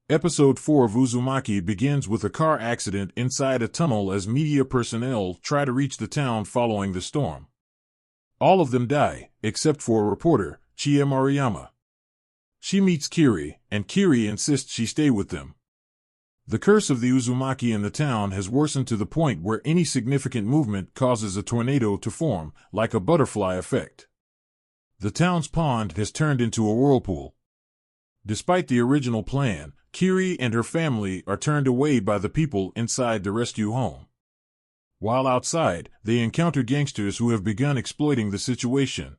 Episode 4 of Uzumaki begins with a car accident inside a tunnel as media personnel try to reach the town following the storm. All of them die, except for a reporter, Chie Maruyama. She meets Kiri, and Kiri insists she stay with them. The curse of the Uzumaki in the town has worsened to the point where any significant movement causes a tornado to form, like a butterfly effect. The town's pond has turned into a whirlpool. Despite the original plan, Kiri and her family are turned away by the people inside the rescue home. While outside, they encounter gangsters who have begun exploiting the situation.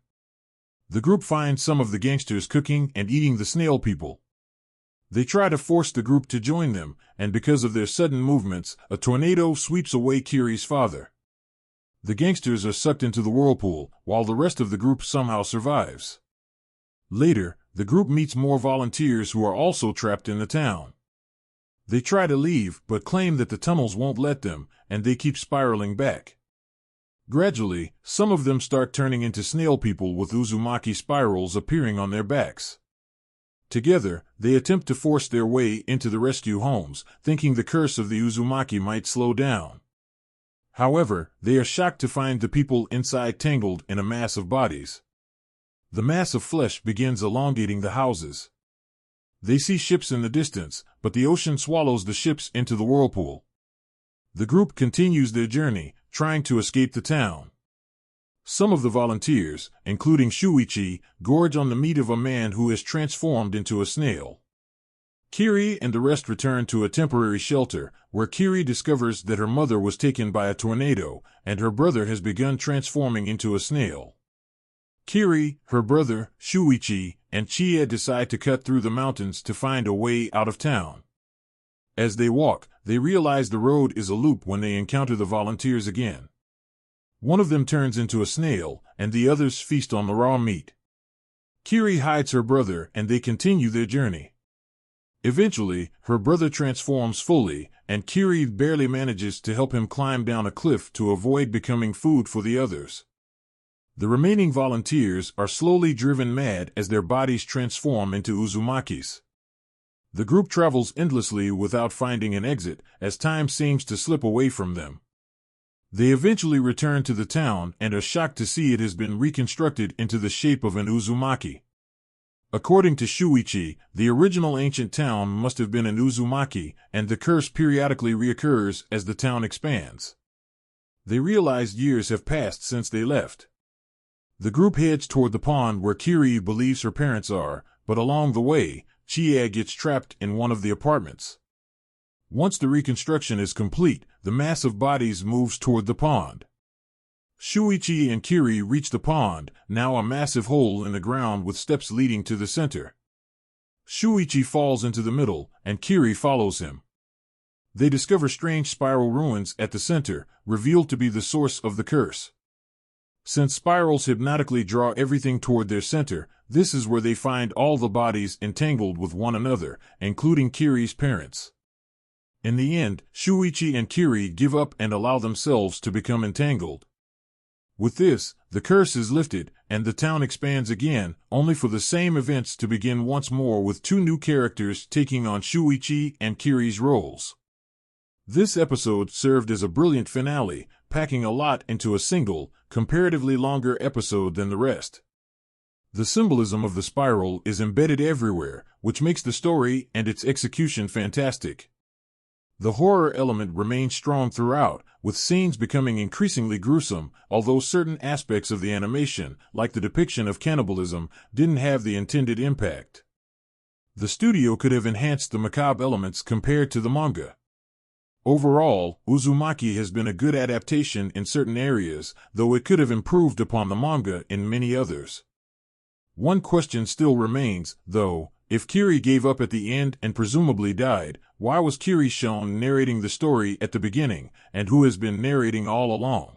The group finds some of the gangsters cooking and eating the snail people. They try to force the group to join them, and because of their sudden movements, a tornado sweeps away Kiri's father. The gangsters are sucked into the whirlpool, while the rest of the group somehow survives. Later, the group meets more volunteers who are also trapped in the town. They try to leave, but claim that the tunnels won't let them, and they keep spiraling back. Gradually, some of them start turning into snail people with Uzumaki spirals appearing on their backs. Together, they attempt to force their way into the rescue homes, thinking the curse of the Uzumaki might slow down. However, they are shocked to find the people inside tangled in a mass of bodies. The mass of flesh begins elongating the houses. They see ships in the distance, but the ocean swallows the ships into the whirlpool. The group continues their journey, trying to escape the town. Some of the volunteers, including Shuichi, gorge on the meat of a man who is transformed into a snail. Kiri and the rest return to a temporary shelter, where Kiri discovers that her mother was taken by a tornado, and her brother has begun transforming into a snail. Kiri, her brother, Shuichi, and Chie decide to cut through the mountains to find a way out of town. As they walk, they realize the road is a loop when they encounter the volunteers again. One of them turns into a snail, and the others feast on the raw meat. Kiri hides her brother, and they continue their journey. Eventually, her brother transforms fully, and Kiri barely manages to help him climb down a cliff to avoid becoming food for the others. The remaining volunteers are slowly driven mad as their bodies transform into Uzumakis. The group travels endlessly without finding an exit, as time seems to slip away from them. They eventually return to the town and are shocked to see it has been reconstructed into the shape of an Uzumaki. According to Shuichi, the original ancient town must have been an Uzumaki, and the curse periodically reoccurs as the town expands. They realize years have passed since they left. The group heads toward the pond where Kiri believes her parents are, but along the way, Chie gets trapped in one of the apartments. Once the reconstruction is complete, the mass of bodies moves toward the pond. Shuichi and Kiri reach the pond, now a massive hole in the ground with steps leading to the center. Shuichi falls into the middle, and Kiri follows him. They discover strange spiral ruins at the center, revealed to be the source of the curse. Since spirals hypnotically draw everything toward their center, this is where they find all the bodies entangled with one another, including Kiri's parents. In the end, Shuichi and Kiri give up and allow themselves to become entangled. With this, the curse is lifted, and the town expands again, only for the same events to begin once more with two new characters taking on Shuichi and Kiri's roles. This episode served as a brilliant finale, packing a lot into a single, comparatively longer episode than the rest. The symbolism of the spiral is embedded everywhere, which makes the story and its execution fantastic. The horror element remains strong throughout, with scenes becoming increasingly gruesome, although certain aspects of the animation, like the depiction of cannibalism, didn't have the intended impact. The studio could have enhanced the macabre elements compared to the manga. Overall, Uzumaki has been a good adaptation in certain areas, though it could have improved upon the manga in many others. One question still remains, though: if Kiri gave up at the end and presumably died, why was Kiri shown narrating the story at the beginning, and who has been narrating all along?